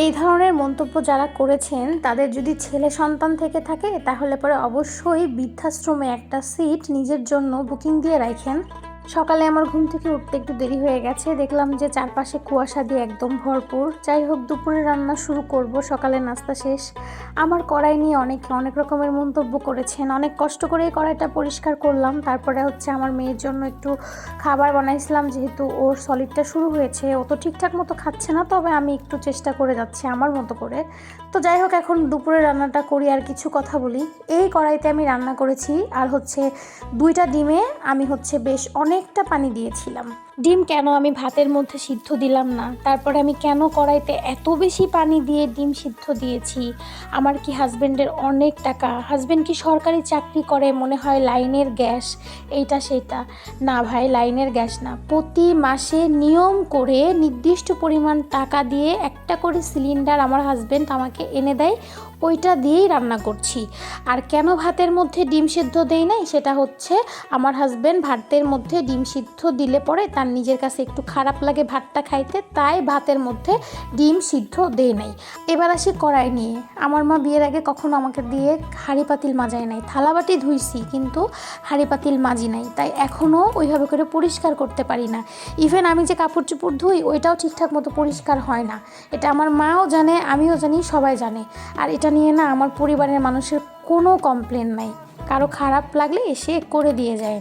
এই ধরনের মন্তব্য যারা করেছেন তাদের যদি ছেলে সন্তান থেকে থাকে তাহলে পরে অবশ্যই বৃদ্ধাশ্রমে একটা সিট নিজের জন্য বুকিং দিয়ে রাখেন। সকালে আমার ঘুম থেকে উঠতে একটু দেরি হয়ে গেছে, দেখলাম যে চারপাশে কুয়াশা দিয়ে একদম ভরপুর। যাই হোক, দুপুরে রান্না শুরু করব, সকালে নাস্তা শেষ। আমার কড়াই নিয়ে অনেকে অনেক রকমের মন্তব্য করেছেন, অনেক কষ্ট করে এই কড়াইটা পরিষ্কার করলাম। তারপরে আমার মেয়ের জন্য একটু খাবার বানাইছিলাম, যেহেতু ওর সলিডটা শুরু হয়েছে, ও তো ঠিকঠাক মতো খাচ্ছে না, তবে আমি একটু চেষ্টা করে যাচ্ছি আমার মতো করে। তো যাই হোক, এখন দুপুরে রান্নাটা করি আর কিছু কথা বলি। এই কড়াইতে আমি রান্না করেছি, আর 2টা ডিমে আমি বেশ অনেকটা পানি দিয়েছিলাম। ডিম কেন আমি ভাতের মধ্যে সিদ্ধ দিলাম না, তারপরে আমি কেন কড়াইতে এত বেশি পানি দিয়ে ডিম সিদ্ধ দিয়েছি। আমার কি হাজব্যান্ডের অনেক টাকা, হাজব্যান্ড কি সরকারি চাকরি করে, মনে হয় লাইনের গ্যাস এইটা সেইটা। না ভাই, লাইনের গ্যাস না, প্রতি মাসে নিয়ম করে নির্দিষ্ট পরিমাণ টাকা দিয়ে একটা করে সিলিন্ডার আমার হাজব্যান্ড আমাকে এনে দেয়, ওইটা দিয়েই রান্না করছি। আর কেন ভাতের মধ্যে ডিম সিদ্ধ দেই নাই, সেটা আমার হাজব্যান্ড ভাতের মধ্যে ডিম সিদ্ধ দিলে পরে তার নিজের কাছে একটু খারাপ লাগে ভাতটা খাইতে, তাই ভাতের মধ্যে ডিম সিদ্ধ দেয় নাই। এবার আসি কড়াই নিয়ে। আমার মা বিয়ের আগে কখনো আমাকে দিয়ে হাঁড়ি পাতিল মাজায় নাই, থালাবাটি ধুইছি কিন্তু হাঁড়ি পাতিল মাজি নাই, তাই এখনও ওইভাবে করে পরিষ্কার করতে পারি না। ইভেন আমি যে কাপড় চোপড় ধুই ওইটাও ঠিকঠাক মতো পরিষ্কার হয় না। এটা আমার মাও জানে, আমিও জানি, সবাই জানে। আর এটা নিয়ে না আমার পরিবারের মানুষের কোনো কমপ্লেন নাই, কারো খারাপ লাগলে এসে করে দিয়ে যায়।